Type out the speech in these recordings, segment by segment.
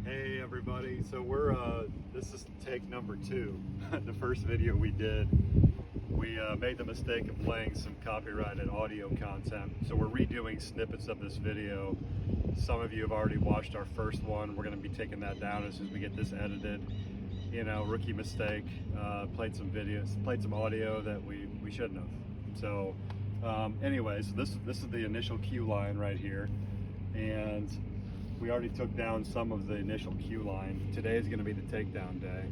Hey everybody, so we're this is take number 2. The first video we did, we made the mistake of playing some copyrighted audio content, so we're redoing snippets of this video. Some of you have already watched our first one. We're going to be taking that down as soon as we get this edited. You know, rookie mistake. Played some videos, played some audio that we shouldn't have. So anyways, this is the initial cue line right here, and we already took down some of the initial cue line. Today is going to be the takedown day.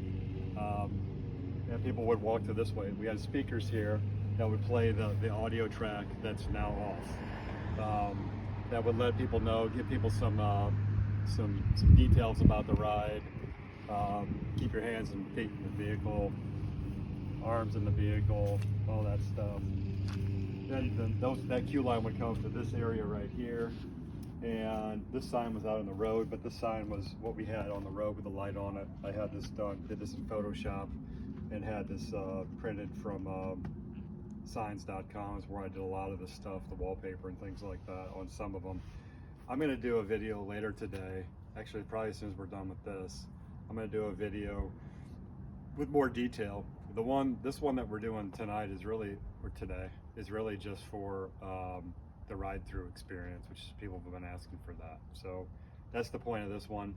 And people would walk to this way. We had speakers here that would play the audio track that's now off. That would let people know, give people some details about the ride. Keep your hands and feet in the vehicle, arms in the vehicle, all that stuff. Then that cue line would come to this area right here. And this sign was out on the road, but this sign was what we had on the road with the light on it. I had this done, did this in Photoshop, and had this printed from signs.com, is where I did a lot of this stuff, the wallpaper and things like that on some of them. I'm gonna do a video later today, actually probably as soon as we're done with this. I'm gonna do a video with more detail. This one that we're doing tonight is really, or today, is really just for the ride-through experience, which people have been asking for that. So that's the point of this one.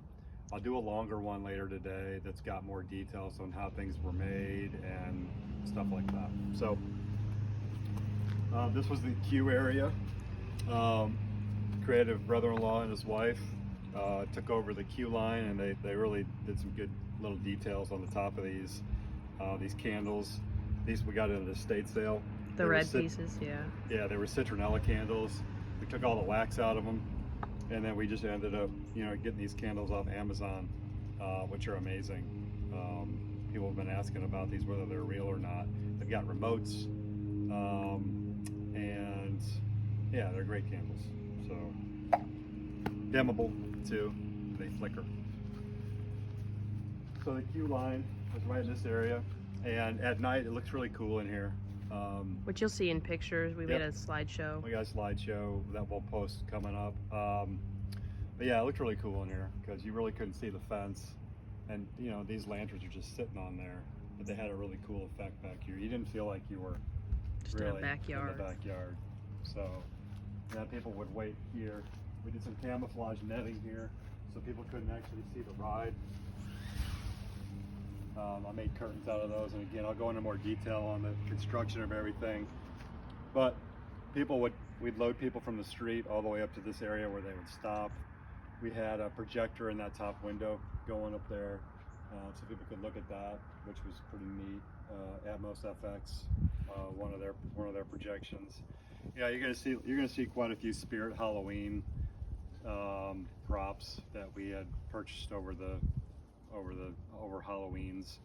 I'll do a longer one later today that's got more details on how things were made and stuff like that. So this was the queue area. Creative brother-in-law and his wife took over the queue line, and they really did some good little details on the top of these candles. These we got at an estate sale. The red pieces, yeah. Yeah, they were citronella candles. We took all the wax out of them, and then we just ended up, getting these candles off Amazon, which are amazing. People have been asking about these, whether they're real or not. They've got remotes, and yeah, they're great candles. So dimmable too. They flicker. So the queue line was right in this area, and at night it looks really cool in here. Which you'll see in pictures. We made a slideshow. We got a slideshow that we'll post coming up. But yeah, it looked really cool in here because you really couldn't see the fence, and these lanterns are just sitting on there, but they had a really cool effect back here. You didn't feel like you were just really in the backyard. So yeah, people would wait here. We did some camouflage netting here so people couldn't actually see the ride. I made curtains out of those, and again, I'll go into more detail on the construction of everything. But we'd load people from the street all the way up to this area where they would stop. We had a projector in that top window going up there, so people could look at that, which was pretty neat. Atmos FX, one of their projections. Yeah, you're gonna see quite a few Spirit Halloween props that we had purchased over Halloween's,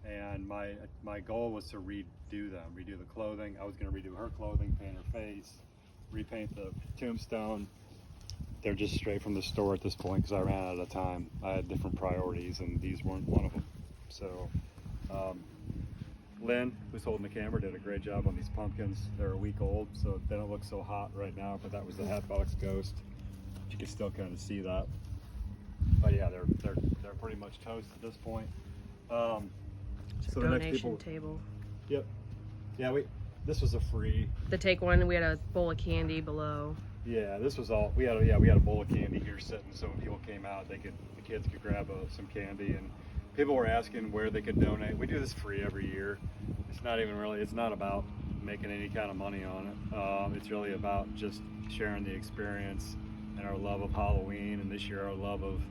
and my goal was to redo the clothing. I was going to redo her clothing, paint her face, repaint the tombstone. They're just straight from the store at this point because I ran out of time. I had different priorities, and these weren't one of them. So Lynn, who's holding the camera, did a great job on these pumpkins. They're a week old, so they don't look so hot right now, but that was the Hatbox Ghost. You can still kind of see that. But yeah, they're pretty much toast at this point. So the next people, table. Yep. Yeah, this was a free. The take one, we had a bowl of candy below. Yeah, this was all we had. We had a bowl of candy here sitting, so when people came out, the kids could grab some candy, and people were asking where they could donate. We do this free every year. It's not about making any kind of money on it. It's really about just sharing the experience and our love of Halloween, and this year our love of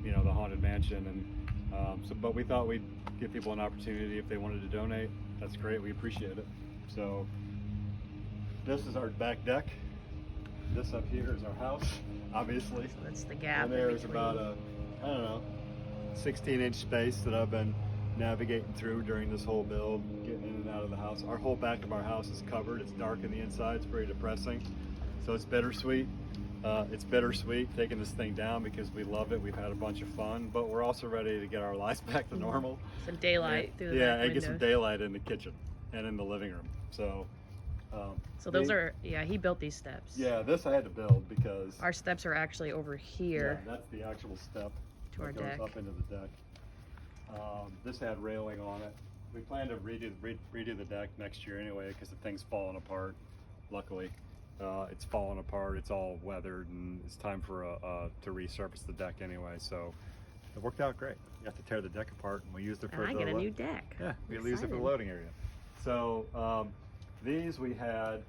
the Haunted Mansion, and but we thought we'd give people an opportunity if they wanted to donate. That's great, we appreciate it. So this is our back deck. This up here is our house, obviously. So that's the gap. And there's about a 16-inch space that I've been navigating through during this whole build, getting in and out of the house. Our whole back of our house is covered. It's dark on the inside. It's very depressing. So it's bittersweet. Taking this thing down because we love it. We've had a bunch of fun, but we're also ready to get our lives back to normal. Some daylight through the back and window. get some daylight in the kitchen and in the living room. So those are, he built these steps. Yeah, this I had to build because our steps are actually over here. Yeah, that's the actual step. To our that goes deck. up into the deck. This had railing on it. We plan to redo the deck next year anyway because the thing's falling apart. Luckily, it's falling apart. It's all weathered, and it's time for to resurface the deck anyway. So it worked out great. You have to tear the deck apart, and we used it for And I get a new deck. Yeah, we used it for the loading area. So these we had.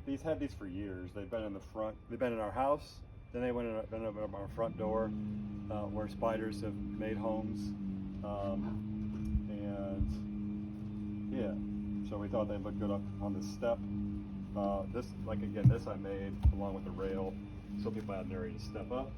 We've had these for years. They've been in the front. They've been in our house. Then they went in our front door, where spiders have made homes. And yeah, so we thought they'd look good up on the step. This I made along with the rail, so people had an area to step up.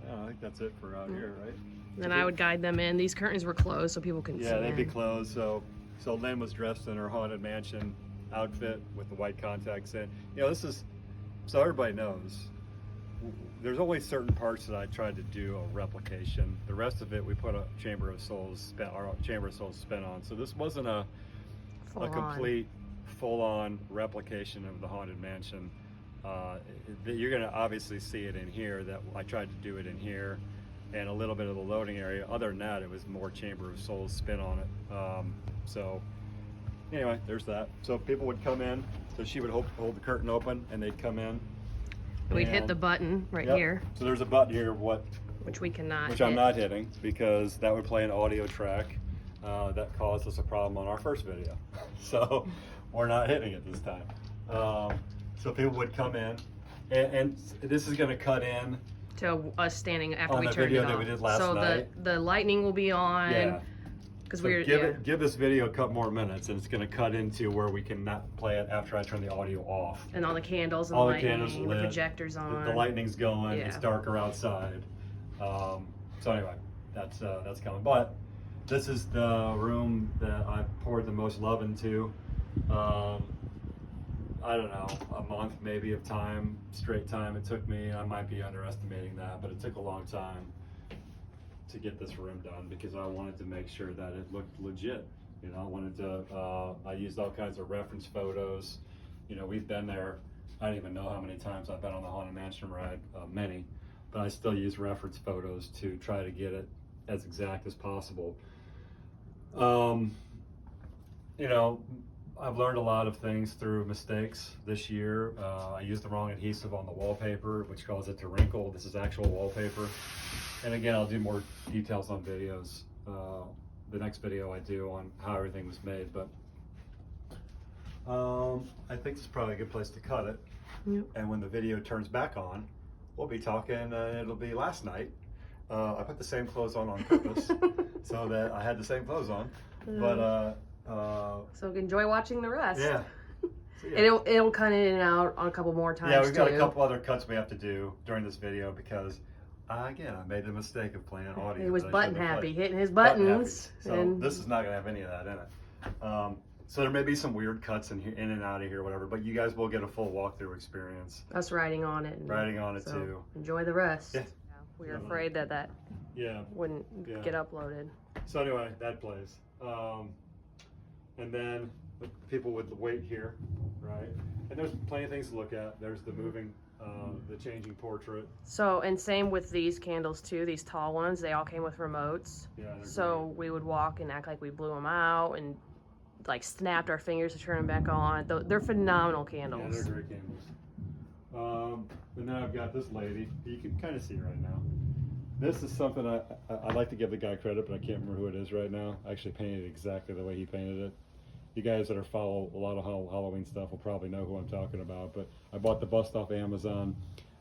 Yeah, I think that's it for out here, right? Then I would guide them in. These curtains were closed so people couldn't see. Yeah, they'd be in. closed. So Lynn was dressed in her Haunted Mansion outfit with the white contacts in. You know, this is, so everybody knows, there's only certain parts that I tried to do a replication. The rest of it we put a Chamber of Souls spin on. So this wasn't a complete full-on replication of the Haunted Mansion. You're gonna obviously see it in here, that I tried to do it in here, and a little bit of the loading area. Other than that, it was more Chamber of Souls spin on it. So anyway, there's that. So people would come in, so she would hold the curtain open, and they'd come in. We'd hit the button right here. So there's a button here, which we cannot Which I'm not hitting, because that would play an audio track. That caused us a problem on our first video. So we're not hitting it this time. So people would come in, and this is gonna cut in to us standing after on we the turned video it that off. we did last so night. the lightning will be on. Yeah. Because So we're give this video a couple more minutes, and it's going to cut into where we can not play it after I turn the audio off. And all the candles and All the the candles lightning, lit, the projectors on. The lightning's going. Yeah. It's darker outside. So anyway, that's coming. But this is the room that I poured the most love into. I don't know, a month maybe of time, straight time it took me. I might be underestimating that, but it took a long time to get this room done because I wanted to make sure that it looked legit. You know, I wanted to, I used all kinds of reference photos. You know, we've been there. I don't even know how many times I've been on the Haunted Mansion ride, many, but I still use reference photos to try to get it as exact as possible. You know, I've learned a lot of things through mistakes this year. I used the wrong adhesive on the wallpaper, which caused it to wrinkle. This is actual wallpaper. And again, I'll do more details on videos. The next video I do on how everything was made, but I think this is probably a good place to cut it. Yep. And when the video turns back on, we'll be talking, it'll be last night. I put the same clothes on purpose so that I had the same clothes on, but so enjoy watching the rest. yeah. So, yeah. And it'll cut in and out on a couple more times. Yeah, we've got too. a couple other cuts we have to do during this video because again, I made the mistake of playing audio. He was that I button shouldn't have happy, played. hitting his Button buttons. happy. So this is not gonna have any of that in it. So there may be some weird cuts in here, in and out of here, whatever. But you guys will get a full walkthrough experience. Us riding on it. Riding on it so too. Enjoy the rest. Yeah. We were afraid that Yeah. wouldn't Yeah. get uploaded. So anyway, that plays. And then the people would wait here, right? And there's plenty of things to look at. There's the moving, the changing portrait. So, and same with these candles too, these tall ones, they all came with remotes. Yeah, they're So we would walk and act like we blew them out and like snapped our fingers to turn them back on. They're phenomenal great. candles. Yeah, they're great candles. And then I've got this lady. You can kind of see right now. This is something I like to give the guy credit, but I can't remember who it is right now. I actually painted it exactly the way he painted it. You guys that follow a lot of Halloween stuff will probably know who I'm talking about, but I bought the bust off Amazon.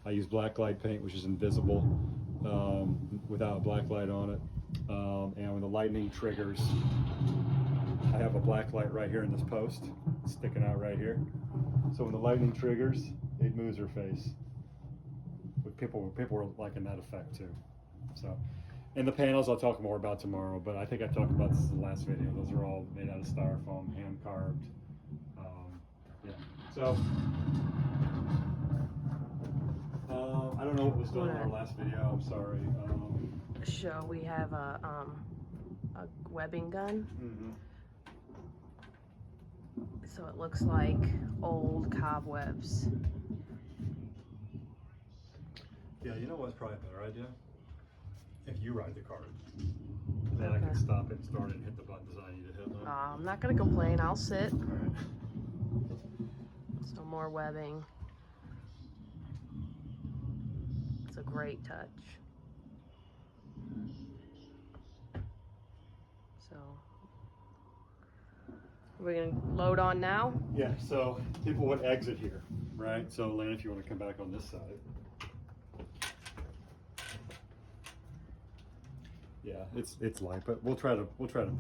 I use blacklight paint, which is invisible, without blacklight on it. And when the lightning triggers, I have a black light right here in this post, sticking out right here. So when the lightning triggers, it moves her face. But people were liking that effect too. So. And the panels I'll talk more about tomorrow, but I think I talked about this in the last video. Those are all made out of styrofoam, hand carved. Yeah. So I don't know what was done in our last video. I'm sorry. So we have a webbing gun. Mm-hmm. So it looks like old cobwebs. Yeah, you know what's probably a better idea? If you ride the car, then I can stop it, start it, and hit the buttons I need to hit them. I'm not gonna complain. I'll sit. All right. Some more webbing. It's a great touch. So, we're gonna load on now? Yeah, so people would exit here, right? So Lynn, if you want to come back on this side. Yeah, it's light, but we'll try to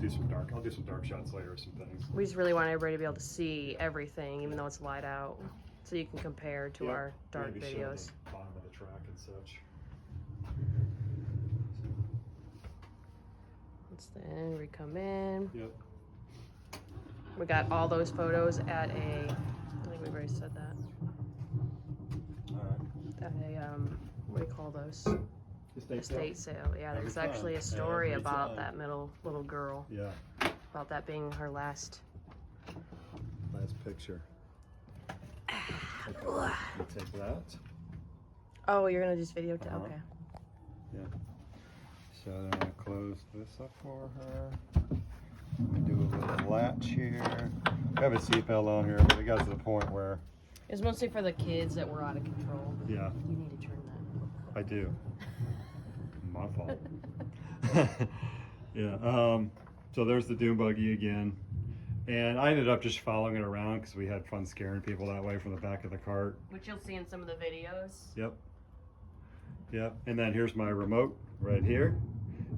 do some dark. I'll do some dark shots later or some things. We just really want everybody to be able to see everything, even though it's light out, so you can compare to our dark maybe show videos. the bottom of the track and such. Once then we come in. Yep. We got all those photos at a, I think we've already said that. All right. At a, what do you call those? Estate sale. Yeah, there's Every actually time. a story Every about time. that little girl. Yeah. About that being her last. Last picture. Okay. You take that. Oh, you're gonna just video too? Uh-huh. Okay. Yeah. So then I'm gonna close this up for her. We do a little latch here. We have a seatbelt on here, but it got to the point where. It's mostly for the kids that were out of control. Yeah. You need to turn that. I do. My fault. Yeah. So there's the dune buggy again, and I ended up just following it around because we had fun scaring people that way from the back of the cart. Which you'll see in some of the videos. Yep. Yep. And then here's my remote right here.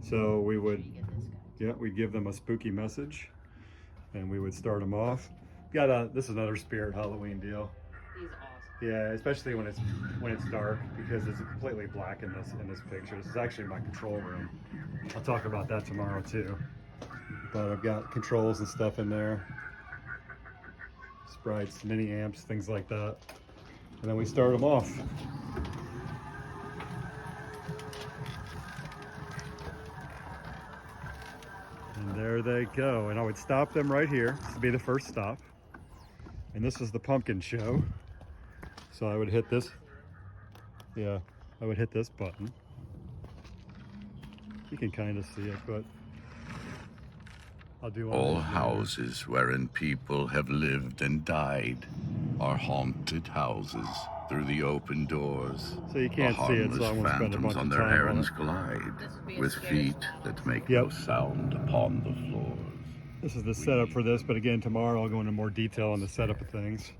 So we would. You get this guy. Yeah, we'd give them a spooky message, and we would start them off. This is another Spirit Halloween deal. He's awesome. Yeah, especially when it's dark, because it's completely black in this picture. This is actually my control room. I'll talk about that tomorrow too. But I've got controls and stuff in there, sprites, mini amps, things like that, and then we start them off. And there they go. And I would stop them right here. This would be the first stop. And this is the pumpkin show. So I would hit this. Yeah, I would hit this button. You can kind of see it, but I'll do all houses wherein people have lived and died are haunted houses. Through the open doors, so you can't see it, so I won't spend a bunch on of their time on errands it. glide, with feet that make Yep. no sound upon the floors. This is the setup for this, but again, tomorrow I'll go into more detail on the setup of things.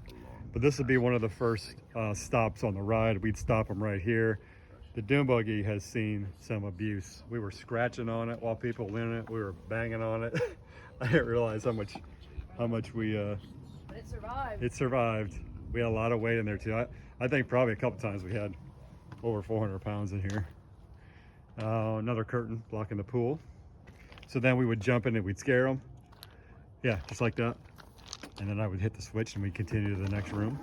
But this would be one of the first stops on the ride. We'd stop them right here. The dune buggy has seen some abuse. We were scratching on it while people were in it. We were banging on it. I didn't realize how much we. But it survived. It survived. We had a lot of weight in there too. I think probably a couple times we had over 400 pounds in here. Another curtain blocking the pool. So then we would jump in and we'd scare them. Yeah, just like that. And then I would hit the switch and we'd continue to the next room.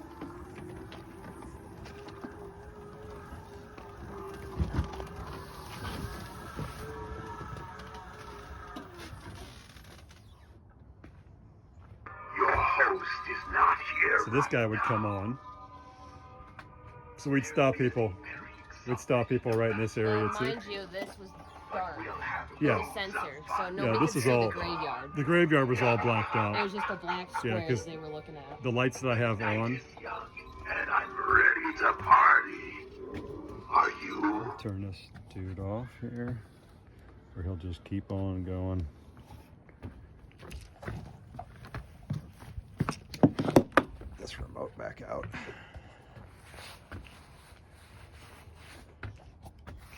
Your host is not here. So this guy would come on. So we'd stop people. We'd stop people right in this area too. Mind you, this was dark. Yeah. The sensor, so nobody this could is see all- the graveyard. The graveyard was all blacked It out. was just a black Yeah, square 'cause they were looking at. the lights that I have on, Young, and I'm ready to party. Are you? turn this dude off here, or he'll just keep on going. This remote back out.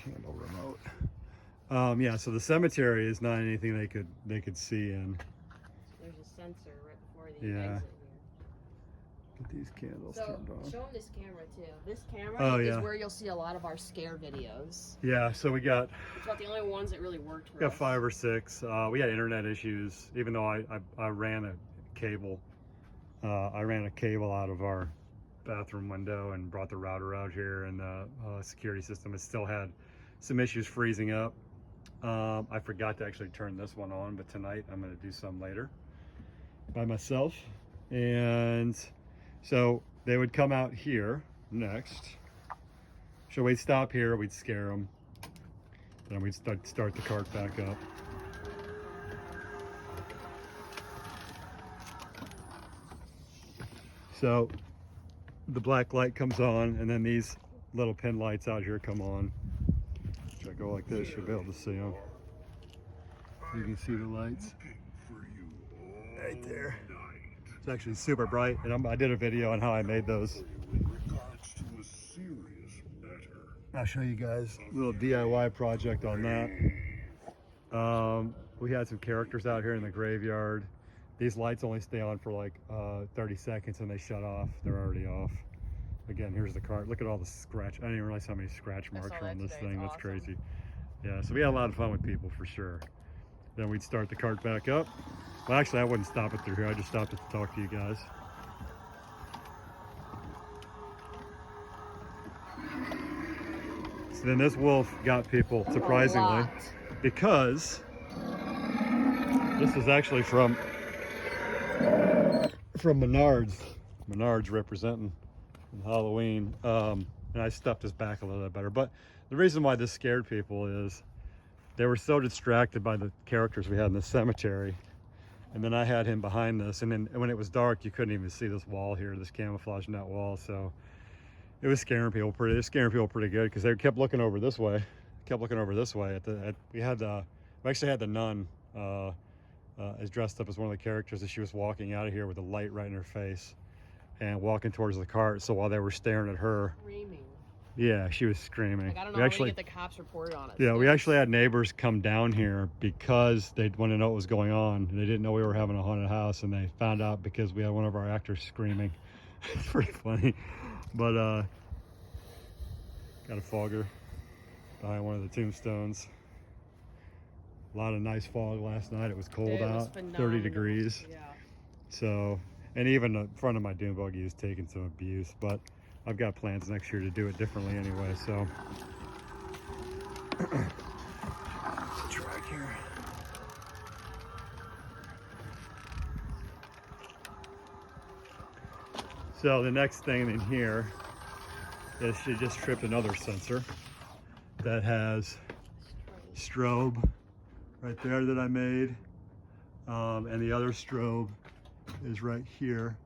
Candle remote. Yeah, so the cemetery is not anything they could see in. There's a sensor right before the Yeah. exit Get these candles here. turned So on. show them this camera too. This camera Oh, is yeah. where you'll see a lot of our scare videos. Yeah, so we got It's about the only ones that really worked for got us. 5 or 6. We had internet issues, even though I ran a cable. I ran a cable out of our bathroom window and brought the router out here, and the security system has still had some issues freezing up. I forgot to actually turn this one on, but tonight I'm going to do some later by myself. And so they would come out here next, So we'd stop here, we'd scare them, then we'd start the cart back up. So the black light comes on, and then these little pin lights out here come on. If I go like this, you'll be able to see them. You can see the lights right there. It's actually super bright, and I did a video on how I made those. I'll show you guys a little DIY project on that. We had some characters out here in the graveyard. These lights only stay on for like 30 seconds and they shut off. They're already off. Again, here's the cart. Look at all the scratch. I didn't even realize how many scratch marks are on this thing. That's crazy. Yeah, so we had a lot of fun with people for sure. Then we'd start the cart back up. Well, actually, I wouldn't stop it through here. I just stopped it to talk to you guys. So then this wolf got people, surprisingly, because this is actually from Menards. Menards representing Halloween. And I stuffed his back a little bit better. But the reason why this scared people is they were so distracted by the characters we had in the cemetery. And then I had him behind this. And then when it was dark, you couldn't even see this wall here, this camouflage net wall. So it was scaring people pretty good because they kept looking over this way. We actually had the nun is dressed up as one of the characters, and she was walking out of here with a light right in her face and walking towards the cart. So while they were staring at her, Screaming. Yeah, she was screaming. Like, I don't know how to get the cops reported on it. Yeah, we actually had neighbors come down here because they wanted to know what was going on. They didn't know we were having a haunted house, and they found out because we had one of our actors screaming. It's pretty funny. But got a fogger behind one of the tombstones. A lot of nice fog last night. It was cold out, 30 degrees. Yeah. So, and even the front of my dune buggy is taking some abuse, but I've got plans next year to do it differently anyway, so. Track here. So the next thing in here is she just tripped another sensor that has strobe right there that I made, and the other strobe is right here,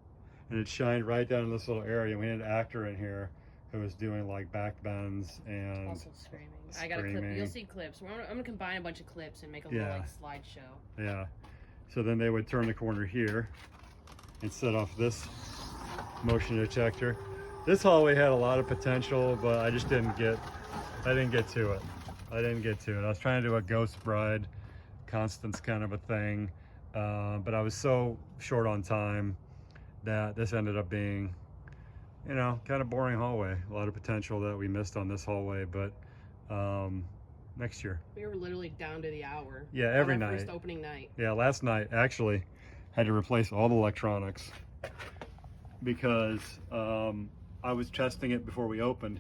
and it shined right down in this little area. We had an actor in here who was doing like back bends and also screaming. I got a clip. You'll see clips. I'm gonna combine a bunch of clips and make a little like slideshow. Yeah. So then they would turn the corner here and set off this motion detector. This hallway had a lot of potential, but I just didn't get to it. I was trying to do a Ghost Bride, Constance kind of a thing, but I was so short on time that this ended up being, you know, kind of boring hallway. A lot of potential that we missed on this hallway, but next year. We were literally down to the hour. Yeah, every on our night. First opening night. Yeah, last night actually had to replace all the electronics because I was testing it before we opened,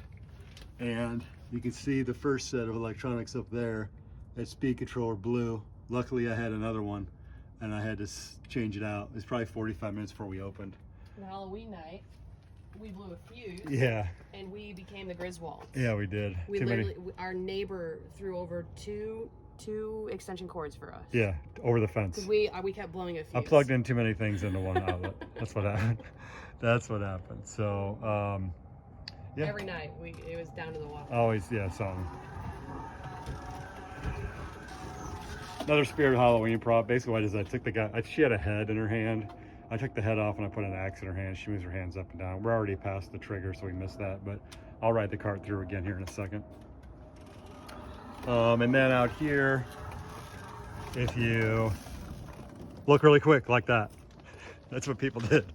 and you can see the first set of electronics up there. That speed controller blew. Luckily I had another one and I had to change it out. It was probably 45 minutes before we opened. On Halloween night, we blew a fuse. Yeah. And we became the Griswolds. Yeah, we did. Our neighbor threw over two extension cords for us. Yeah, over the fence. Because we kept blowing a fuse. I plugged in too many things into one outlet. That's what happened. That's what happened. So, yeah. Every night, it was down to the wire. Always, yeah, something. Another Spirit Halloween prop. Basically what I did is I took the guy, she had a head in her hand. I took the head off and I put an axe in her hand. She moves her hands up and down. We're already past the trigger, so we missed that, but I'll ride the cart through again here in a second. And then out here, if you look really quick like that, that's what people did.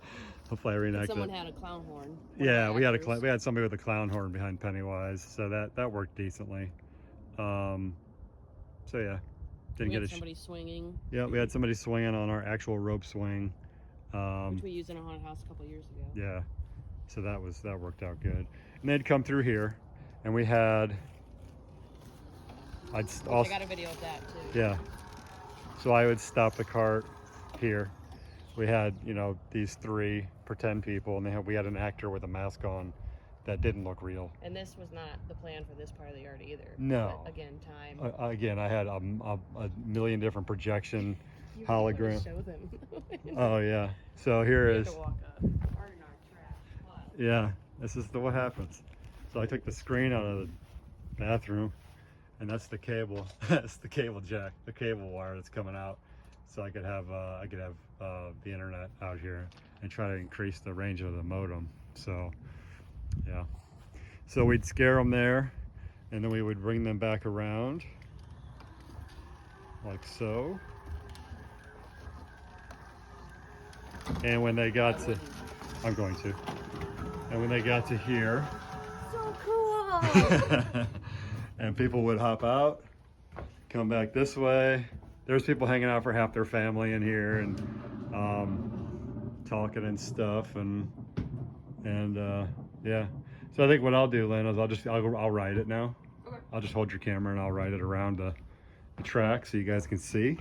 Hopefully I reenact Someone that. had a clown horn. Yeah, we had somebody with a clown horn behind Pennywise, so that worked decently. So yeah, didn't get somebody swinging. Yeah, we had somebody swinging on our actual rope swing, which we used in a haunted house a couple years ago. Yeah, so that worked out good. And they'd come through here, and we had. I got a video of that too. Yeah, so I would stop the cart here. We had, you know, these 3 pretend people, and we had an actor with a mask on that didn't look real. And this was not the plan for this part of the yard either. No. But again, time. Again, I had a million different projection You hologram. Show them. Oh yeah. So here We have is. to walk up. Pardon our trash. But Yeah. This is what happens. So I took the screen out of the bathroom, and that's the cable. That's the cable jack, the cable wire that's coming out, so I could have the internet out here and try to increase the range of the modem. So yeah. So we'd scare them there, and then we would bring them back around like so. And when they got to, I'm going to. And when they got to here, so cool. and people would hop out, come back this way. There's people hanging out for half their family in here and talking and stuff, and yeah. So I think what I'll do, Lynn, is I'll write it now. Okay. I'll just hold your camera and I'll write it around the track so you guys can see.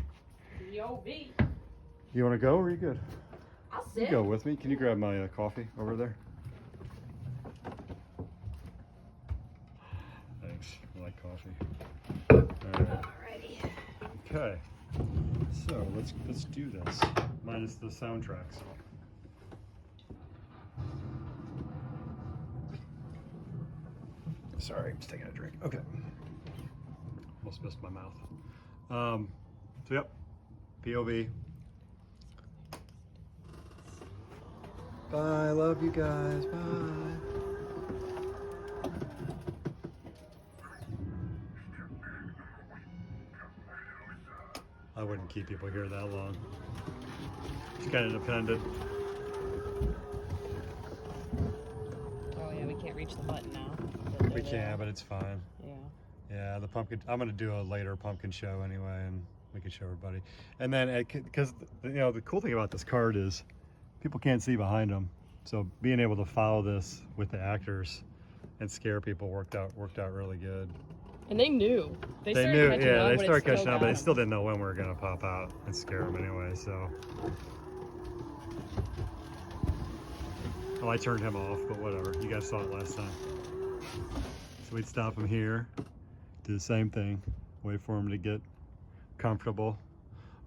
Yo, B. You want to go or are you good? I'll You sit. go with me. Can you grab my coffee over there? Thanks. I like coffee. All right. Alrighty. Okay. So let's do this. Minus the soundtracks. Sorry, I'm just taking a drink. Okay. Almost missed my mouth. So yep. POV. Bye. Love you guys. Bye. I wouldn't keep people here that long. It's kind of dependent. Oh yeah, we can't reach the button now. We can, but it's fine. Yeah. Yeah, the pumpkin. I'm gonna do a later pumpkin show anyway, and we can show everybody. And then, because you know, the cool thing about this card is people can't see behind them, so being able to follow this with the actors and scare people worked out really good. And they knew. They started knew, catching yeah, on, they but it started still catching on, got but they 'em. still didn't know when we were gonna pop out and scare them anyway. So, well, I turned him off, but whatever. You guys saw it last time. So we'd stop him here, do the same thing, wait for him to get comfortable,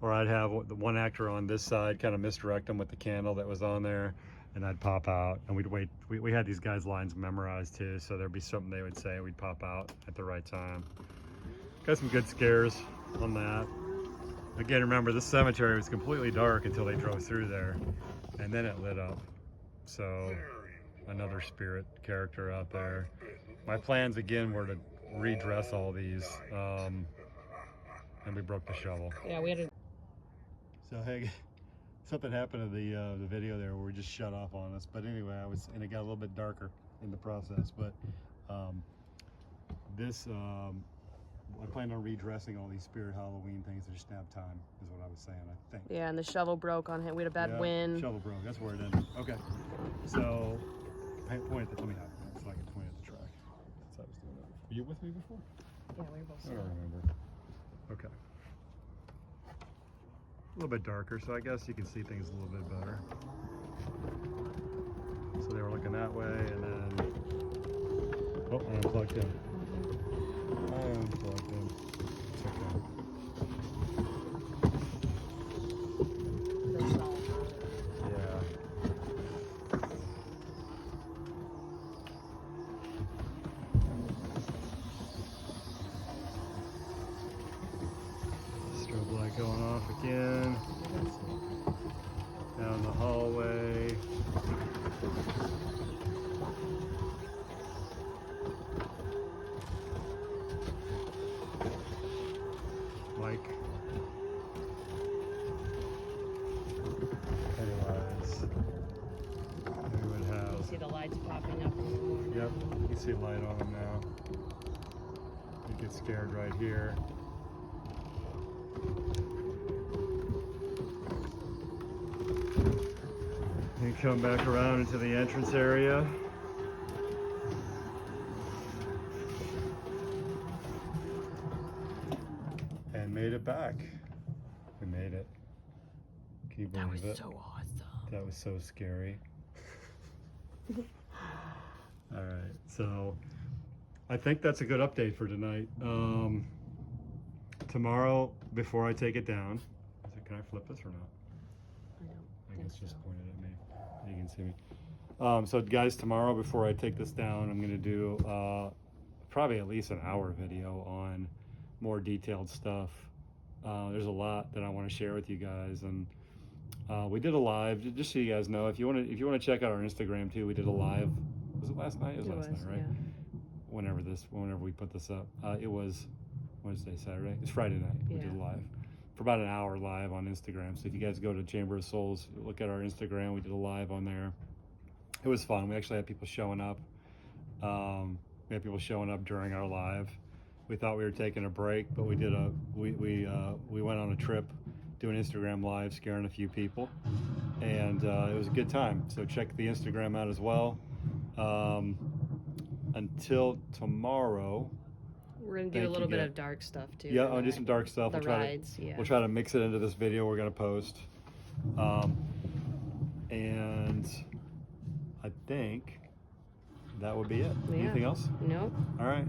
or I'd have the one actor on this side kind of misdirect him with the candle that was on there, and I'd pop out, and we'd wait. We had these guys' lines memorized too, so there'd be something they would say, and we'd pop out at the right time. Got some good scares on that. Again, remember, this cemetery was completely dark until they drove through there, and then it lit up. So another spirit character out there. My plans again were to redress all these, and we broke the shovel. Yeah, we had to. So hey, something happened to the video there where we just shut off on us. But anyway, and it got a little bit darker in the process. But I plan on redressing all these spirit Halloween things. I just didn't have time, is what I was saying. I think. Yeah, and the shovel broke on him. We had a bad Yeah, wind. Shovel broke. That's where it ended. Okay. So point at the. Let me have it so I can point at the track. That's how I was doing it. Were you with me before? Yeah, we were both. I don't remember. Okay. A little bit darker, so I guess you can see things a little bit better. So they were looking that way, and then oh, I unplugged him. I unplugged him. It's okay. Yeah. Strobe light going off again. Down the hallway. Mike. Pennywise. We would You have. see the lights popping up. Yep, you can see a light on him now. You get scared right here. You come back around into the entrance area. And made it back. We made it. Can you That was believe it? so awesome. That was so scary. All right, so I think that's a good update for tonight. Tomorrow, before I take it down, can I flip this or not? I think it's just pointed at me. You can see me. So guys, tomorrow before I take this down, I'm gonna do probably at least an hour video on more detailed stuff. There's a lot that I want to share with you guys, and we did a live. Just so you guys know, if you want to check out our Instagram too, we did a live. Was it last night? It was last night, right? Yeah. Whenever we put this up, it was Wednesday, Saturday. It's Friday night. We did a live for about an hour live on Instagram. So if you guys go to Chamber of Souls, look at our Instagram. We did a live on there. It was fun. We actually had people showing up. We had people showing up during our live. We thought we were taking a break, but we went on a trip doing Instagram live, scaring a few people, and it was a good time. So check the Instagram out as well. Until tomorrow, we're gonna do a little bit of dark stuff too. Yeah, I'll do some dark stuff. The rides, we'll try to mix it into this video we're gonna post. And I think that would be it. Anything else? Nope. All right.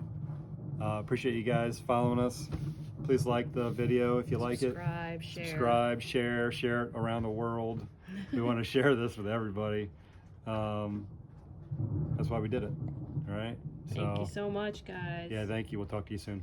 Appreciate you guys following us. Please like the video if you like it. Subscribe, share it around the world. We want to share this with everybody. That's why we did it. All right. Thank you so much, guys. Yeah, thank you. We'll talk to you soon.